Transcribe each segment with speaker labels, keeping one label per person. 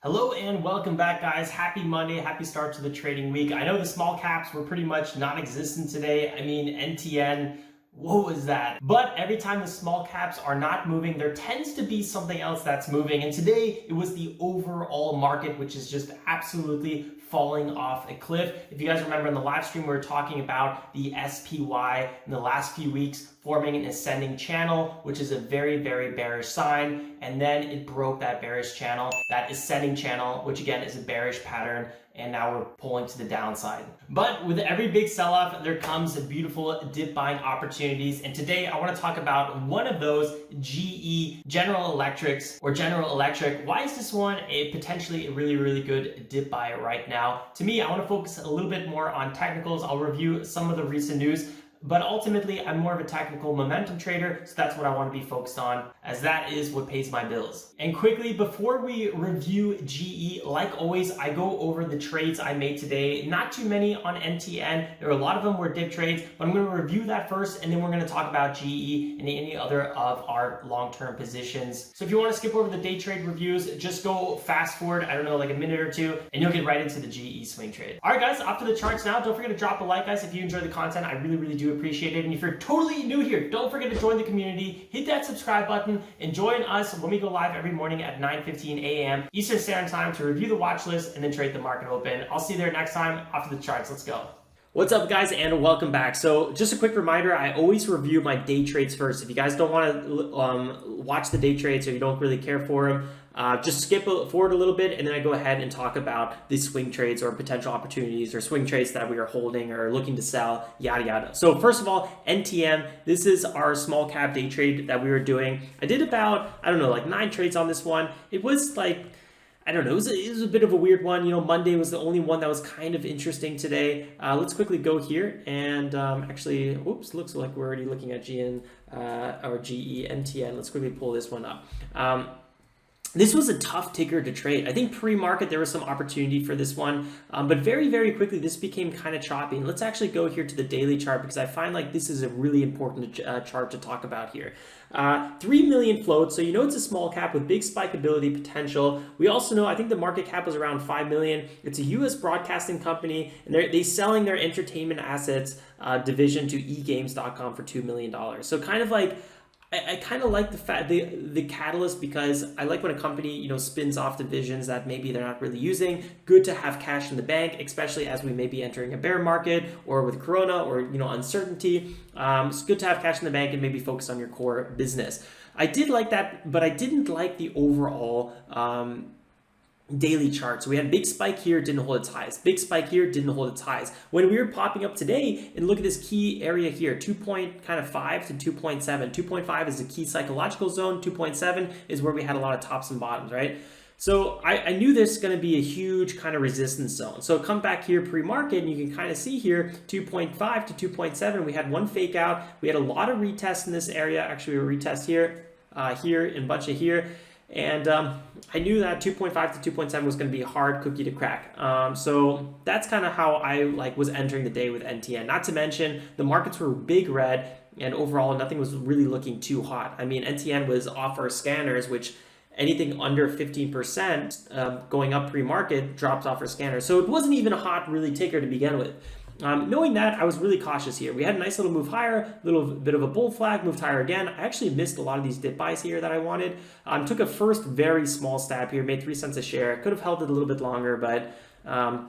Speaker 1: Hello and welcome back, guys. Happy Monday, happy start to the trading week. I know the small caps were pretty much non-existent today. I mean, NTN, what was that? But every time the small caps are not moving, there tends to be something else that's moving. And today it was the overall market, which is just absolutely falling off a cliff. If you guys remember in the live stream, we were talking about the SPY in the last few weeks forming an ascending channel, which is a very, very bearish sign. And then it broke that bearish channel, that ascending channel, which again is a bearish pattern. And now we're pulling to the downside. But with every big sell-off, there comes beautiful dip buying opportunities. And today I want to talk about one of those, GE, General Electrics or General Electric. Why is this one potentially a really, really good dip buy right now? To me, I want to focus a little bit more on technicals. I'll review some of the recent news. But ultimately, I'm more of a technical momentum trader, so that's what I want to be focused on, as that is what pays my bills. And quickly, before we review GE, like always, I go over the trades I made today. Not too many on NTN. There are a lot of them were dip trades, but I'm going to review that first, and then we're going to talk about GE and any other of our long-term positions. So if you want to skip over the day trade reviews, just go fast forward, I don't know, like a minute or two, and you'll get right into the GE swing trade. All right, guys, off to the charts now. Don't forget to drop a like, guys, if you enjoy the content. I really, really do appreciate it. And if you're totally new here, don't forget to join the community, hit that subscribe button, and join us when we go live every morning at 9:15 a.m. Eastern Standard Time to review the watch list and then trade the market open. I'll see you there next time. Off to the charts. Let's go. What's up, guys, and welcome back. So just a quick reminder, I always review my day trades first. If you guys don't want to watch the day trades or you don't really care for them, just skip forward a little bit, and then I go ahead and talk about the swing trades or potential opportunities or swing trades that we are holding or looking to sell, yada yada. So first of all, NTM, this is our small cap day trade that we were doing. I did about, I don't know, like 9 trades on this one. It was like, I don't know, it was a bit of a weird one. You know, Monday was the only one that was kind of interesting today. Let's quickly go here and actually, oops, looks like we're already looking at GN or GE NTN. Let's quickly pull this one up. This was a tough ticker to trade. I think pre-market there was some opportunity for this one, but very, very quickly this became kind of choppy. And let's actually go here to the daily chart because I find like this is a really important chart to talk about here. 3 million float, so you know it's a small cap with big spikeability potential. We also know, I think the market cap was around 5 million. It's a US broadcasting company, and they're selling their entertainment assets division to egames.com for $2 million. So kind of like, I kind of like the catalyst because I like when a company, you know, spins off divisions that maybe they're not really using. Good to have cash in the bank, especially as we may be entering a bear market or with Corona or, you know, uncertainty. It's good to have cash in the bank and maybe focus on your core business. I did like that, but I didn't like the overall daily chart. So we had a big spike here, didn't hold its highs. Big spike here, didn't hold its highs. When we were popping up today, and look at this key area here, 2.5 to 2.7. 2.5 is the key psychological zone. 2.7 is where we had a lot of tops and bottoms, right? So I knew this is going to be a huge kind of resistance zone. So come back here pre-market, and you can kind of see here 2.5 to 2.7. We had one fake out. We had a lot of retests in this area. Actually, we retest here, here, and a bunch of here. And I knew that 2.5 to 2.7 was going to be a hard cookie to crack. So that's kind of how I was entering the day with NTN. Not to mention the markets were big red, and overall nothing was really looking too hot. I mean, NTN was off our scanners, which anything under 15% going up pre-market drops off our scanners. So it wasn't even a hot really ticker to begin with. Knowing that, I was really cautious here. We had a nice little move higher, a little bit of a bull flag, moved higher again. I actually missed a lot of these dip buys here that I wanted. Took a first very small stab here, made 3 cents a share. Could have held it a little bit longer, but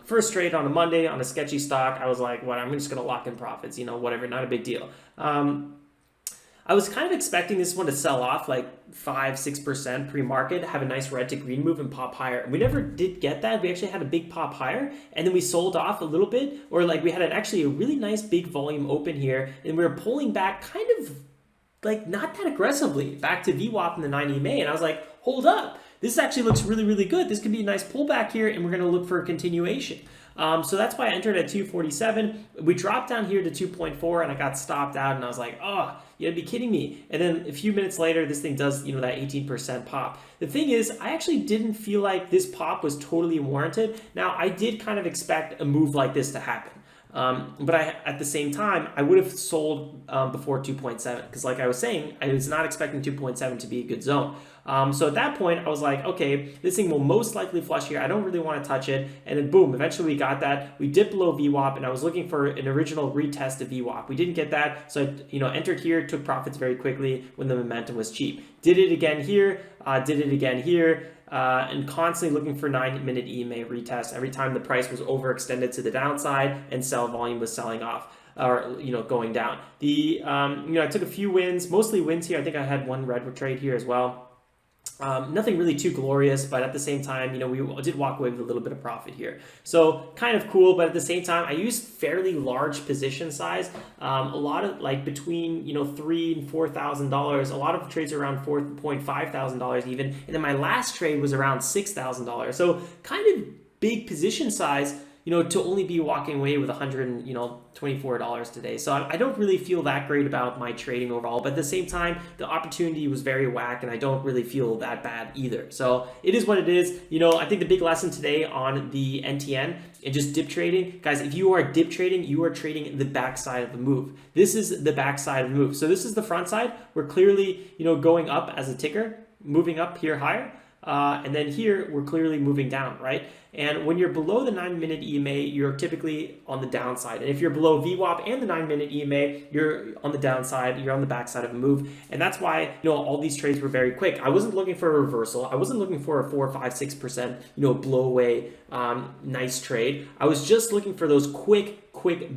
Speaker 1: first trade on a Monday on a sketchy stock, I was like, well, I'm just going to lock in profits, you know, whatever, not a big deal. I was kind of expecting this one to sell off like 5-6% pre-market, have a nice red to green move and pop higher. We never did get that. We actually had a big pop higher, and then we sold off a little bit, or like we had actually a really nice big volume open here, and we were pulling back kind of like not that aggressively back to VWAP in the 90 EMA, and I was like, hold up. This actually looks really, really good. This could be a nice pullback here, and we're going to look for a continuation. So that's why I entered at 247. We dropped down here to 2.4, and I got stopped out, and I was like, oh, you gotta be kidding me. And then a few minutes later, this thing does, you know, that 18% pop. The thing is, I actually didn't feel like this pop was totally warranted. Now, I did kind of expect a move like this to happen. But at the same time, I would have sold before 2.7 because like I was saying, I was not expecting 2.7 to be a good zone. So at that point, I was like, okay, this thing will most likely flush here. I don't really want to touch it. And then boom, eventually we got that. We dipped below VWAP, and I was looking for an original retest of VWAP. We didn't get that, so I entered here, took profits very quickly when the momentum was cheap. Did it again here, and constantly looking for 9-minute EMA retest every time the price was overextended to the downside and sell volume was selling off or going down. I took a few wins, mostly wins here. I think I had one red trade here as well. Nothing really too glorious, but at the same time, we did walk away with a little bit of profit here. So kind of cool, but at the same time, I used fairly large position size. A lot of between $3,000 and $4,000. A lot of trades are around $4,500 even, and then my last trade was around $6,000. So kind of big position size. To only be walking away with $124 today. So I don't really feel that great about my trading overall, but at the same time, the opportunity was very whack and I don't really feel that bad either. So it is what it is. I think the big lesson today on the NTN and just dip trading, guys, if you are dip trading, you are trading the backside of the move. This is the backside of the move. So this is the front side. We're clearly, going up as a ticker, moving up here higher. And then here, we're clearly moving down, right? And when you're below the 9-minute EMA, you're typically on the downside. And if you're below VWAP and the 9-minute EMA, you're on the downside, you're on the backside of a move. And that's why, all these trades were very quick. I wasn't looking for a reversal. I wasn't looking for a 4, 5, 6%, blow away, nice trade. I was just looking for those quick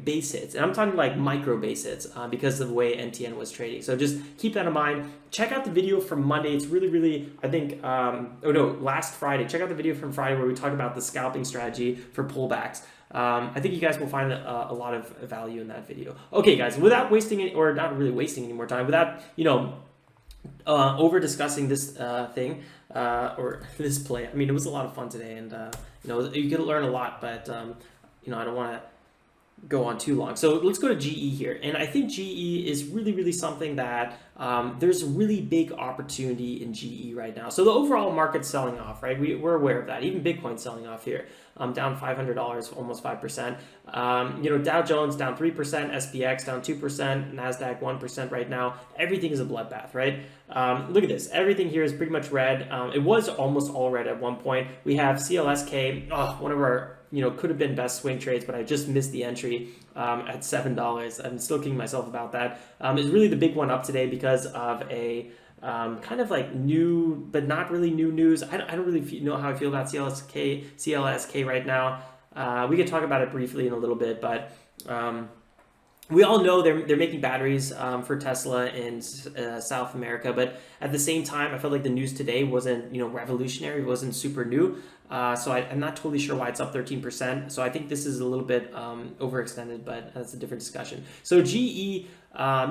Speaker 1: base hits. And I'm talking like micro base hits because of the way NTN was trading. So just keep that in mind. Check out the video from Monday. It's really, really, I think, last Friday. Check out the video from Friday where we talk about the scalping strategy for pullbacks. I think you guys will find a lot of value in that video. Okay, guys, without wasting any, or not really wasting any more time, without, over discussing this thing or this play. I mean, it was a lot of fun today and, you could learn a lot, but, I don't want to go on too long. So let's go to GE here. And I think GE is really, really something that there's a really big opportunity in GE right now. So the overall market's selling off, right? We're aware of that. Even Bitcoin's selling off here, down $500, almost 5%. Dow Jones down 3%, SPX down 2%, NASDAQ 1% right now. Everything is a bloodbath, right? Look at this. Everything here is pretty much red. It was almost all red at one point. We have CLSK, one of our could have been best swing trades, but I just missed the entry at $7. I'm still kicking myself about that. It's really the big one up today because of a kind of like new, but not really new news. I don't really know how I feel about CLSK right now. We could talk about it briefly in a little bit, but we all know they're making batteries for Tesla in South America, but at the same time, I felt like the news today wasn't revolutionary, it wasn't super new. So I'm not totally sure why it's up 13%. So I think this is a little bit overextended, but that's a different discussion. So GE,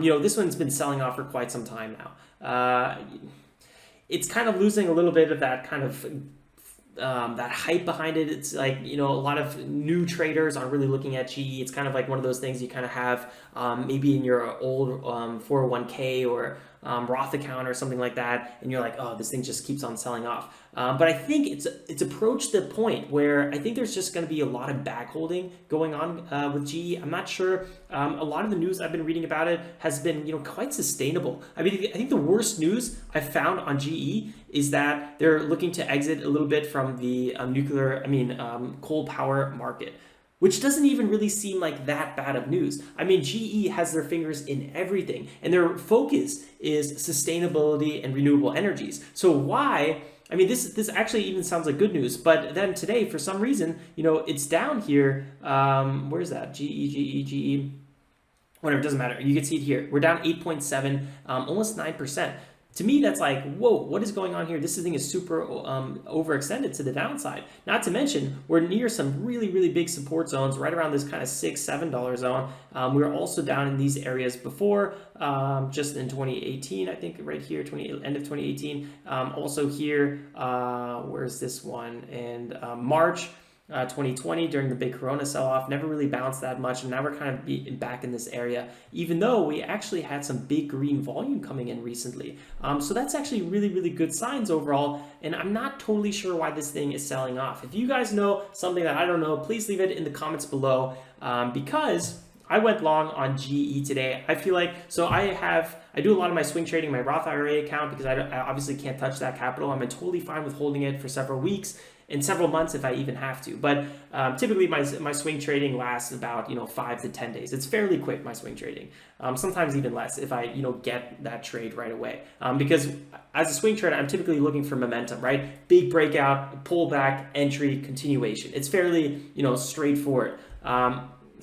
Speaker 1: this one's been selling off for quite some time now. It's kind of losing a little bit of that kind of that hype behind it. It's like, a lot of new traders aren't really looking at GE. It's kind of like one of those things you kind of have maybe in your old 401k or Roth account or something like that, and you're like, oh, this thing just keeps on selling off. But I think it's approached the point where I think there's just going to be a lot of back holding going on with GE. I'm not sure. A lot of the news I've been reading about it has been quite sustainable. I mean, I think the worst news I've found on GE is that they're looking to exit a little bit from the coal power market, which doesn't even really seem like that bad of news. I mean, GE has their fingers in everything, and their focus is sustainability and renewable energies. So why? I mean, this actually even sounds like good news, but then today, for some reason, it's down here. Where's that? GE. Whatever, it doesn't matter. You can see it here. We're down 8.7, almost 9%. To me, that's like, whoa, what is going on here? This thing is super overextended to the downside. Not to mention, we're near some really, really big support zones, right around this kind of $6, $7 zone. We were also down in these areas before, just in 2018, I think right here, end of 2018. Also here, where's this one? And March 2020 during the big Corona sell-off, never really bounced that much, and now we're kind of back in this area, even though we actually had some big green volume coming in recently. So that's actually really, really good signs overall, and I'm not totally sure why this thing is selling off. If you guys know something that I don't know, please leave it in the comments below, because I went long on GE today. I feel like, so I do a lot of my swing trading in my Roth IRA account because I obviously can't touch that capital. I'm totally fine with holding it for several weeks and several months if I even have to. But typically my swing trading lasts about 5 to 10 days. It's fairly quick, my swing trading. Sometimes even less if I get that trade right away. Because as a swing trader, I'm typically looking for momentum, right? Big breakout, pullback, entry, continuation. It's fairly straightforward.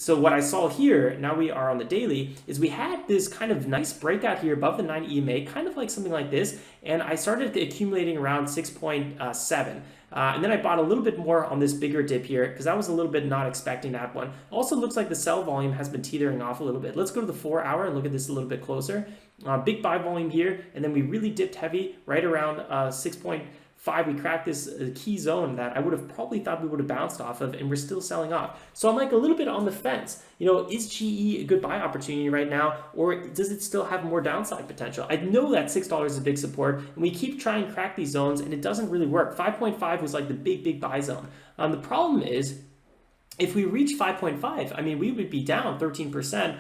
Speaker 1: So what I saw here, now we are on the daily, is we had this kind of nice breakout here above the 9 EMA, kind of like something like this, and I started accumulating around 6.7. And then I bought a little bit more on this bigger dip here because I was a little bit not expecting that one. Also looks like the sell volume has been teetering off a little bit. Let's go to the 4 hour and look at this a little bit closer. Big buy volume here, and then we really dipped heavy right around 6.5. We cracked this key zone that I would have probably thought we would have bounced off of, and we're still selling off. So I'm like a little bit on the fence. Is GE a good buy opportunity right now, or does it still have more downside potential? I know that $6 is a big support, and we keep trying to crack these zones, and it doesn't really work. 5.5 was like the big buy zone. The problem is, if we reach 5.5, I mean, we would be down 13%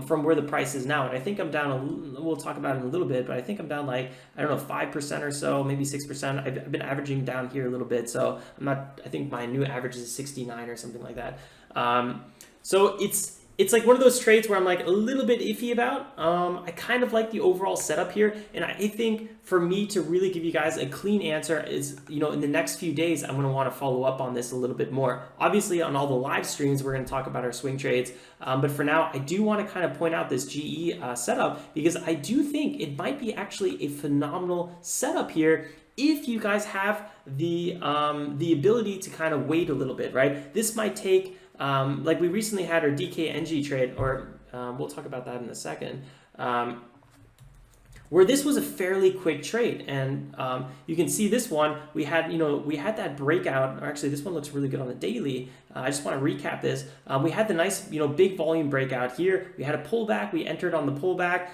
Speaker 1: from where the price is now. And I think I'm down, we'll talk about it in a little bit, but I think I'm down like, I don't know, 5% or so, maybe 6%. I've been averaging down here a little bit. So I think my new average is 69 or something like that. So it's like one of those trades where I'm like a little bit iffy about. I kind of like the overall setup here. And I think for me to really give you guys a clean answer is, in the next few days, I'm going to want to follow up on this a little bit more. Obviously, on all the live streams, we're going to talk about our swing trades. But for now, I do want to kind of point out this GE setup because I do think it might be actually a phenomenal setup here if you guys have the ability to kind of wait a little bit, right? This might take, like we recently had our DKNG trade, or we'll talk about that in a second, where this was a fairly quick trade. And you can see this one, we had that breakout, or actually this one looks really good on the daily. I just want to recap this. We had the nice, big volume breakout here. We had a pullback, we entered on the pullback.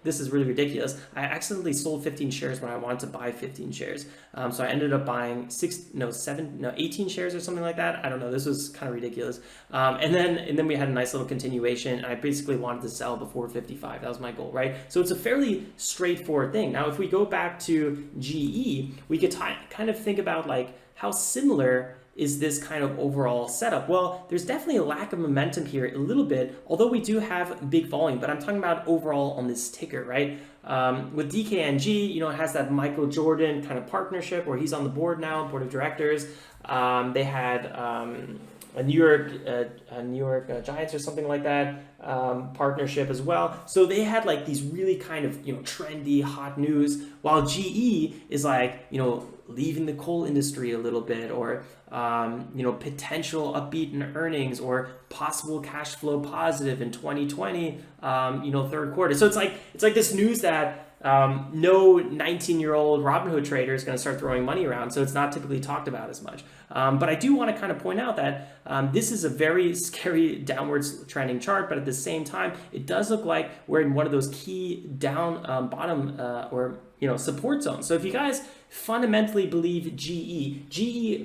Speaker 1: This is really ridiculous. I accidentally sold 15 shares when I wanted to buy 15 shares. So I ended up buying 18 shares or something like that. I don't know. This was kind of ridiculous. And then we had a nice little continuation. I basically wanted to sell before 55. That was my goal, right? So it's a fairly straightforward thing. Now, if we go back to GE, we could kind of think about like how similar is this kind of overall setup? Well, there's definitely a lack of momentum here a little bit, although we do have big volume, but I'm talking about overall on this ticker, right? With DKNG, it has that Michael Jordan kind of partnership where he's on the board now, board of directors. They had a New York Giants or something like that partnership as well. So they had like these really kind of trendy hot news, while GE is like leaving the coal industry a little bit, or potential upbeat in earnings, or possible cash flow positive in 2020 third quarter. So it's like this news that no 19-year-old Robinhood trader is going to start throwing money around, so it's not typically talked about as much. But I do want to kind of point out that this is a very scary downwards trending chart, but at the same time, it does look like we're in one of those key down bottom or support zones. So if you guys fundamentally believe GE,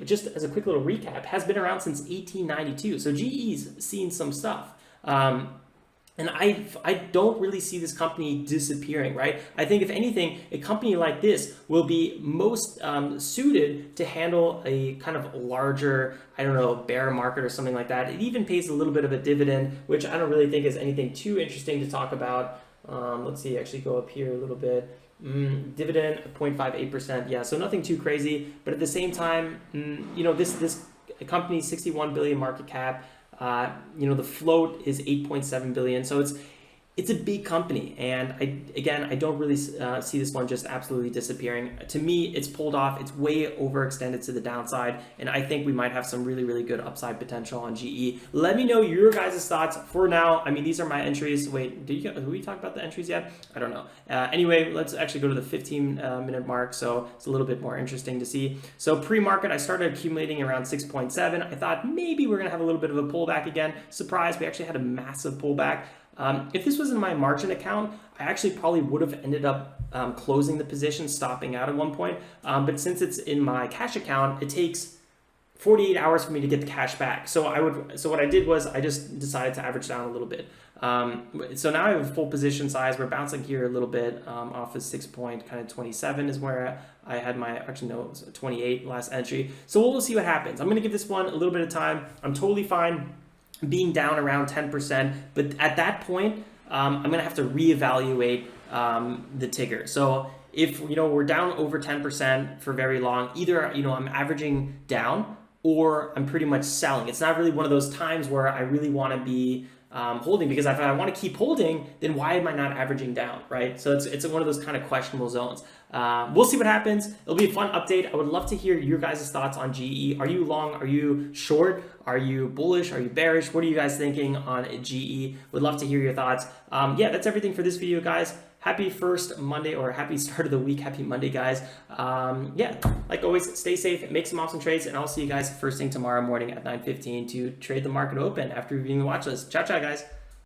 Speaker 1: just as a quick little recap, has been around since 1892. So GE's seen some stuff. And I don't really see this company disappearing, right? I think if anything, a company like this will be most suited to handle a kind of larger, bear market or something like that. It even pays a little bit of a dividend, which I don't really think is anything too interesting to talk about. Let's see, actually go up here a little bit. Dividend 0.58%. Yeah, so nothing too crazy. But at the same time, this company, 61 billion market cap. The float is 8.7 billion. So it's a big company. And I don't really see this one just absolutely disappearing. To me, it's pulled off. It's way overextended to the downside. And I think we might have some really, really good upside potential on GE. Let me know your guys' thoughts. For now, these are my entries. Wait, did we talk about the entries yet? I don't know. Anyway, let's actually go to the 15-minute mark. So it's a little bit more interesting to see. So pre-market, I started accumulating around 6.7. I thought maybe we're going to have a little bit of a pullback again. Surprise, we actually had a massive pullback. If this was in my margin account, I actually probably would have ended up closing the position, stopping out at one point. But since it's in my cash account, it takes 48 hours for me to get the cash back. So what I did was I just decided to average down a little bit. So now I have a full position size. We're bouncing here a little bit off of 6.27 is where I had my, actually no, it was 28 last entry. So we'll see what happens. I'm going to give this one a little bit of time. I'm totally fine being down around 10%, but at that point, I'm going to have to reevaluate the ticker. So if, we're down over 10% for very long, either, I'm averaging down or I'm pretty much selling. It's not really one of those times where I really want to be holding, because if I want to keep holding, then why am I not averaging down, right? So it's one of those kind of questionable zones. We'll see what happens. It'll be a fun update. I would love to hear your guys' thoughts on GE. Are you long? Are you short? Are you bullish? Are you bearish? What are you guys thinking on GE? Would love to hear your thoughts. Yeah, that's everything for this video, guys. Happy first Monday, or happy start of the week. Happy Monday, guys. Yeah, like always, stay safe, make some awesome trades, and I'll see you guys first thing tomorrow morning at 9:15 to trade the market open after reviewing the watch list. Ciao, ciao, guys.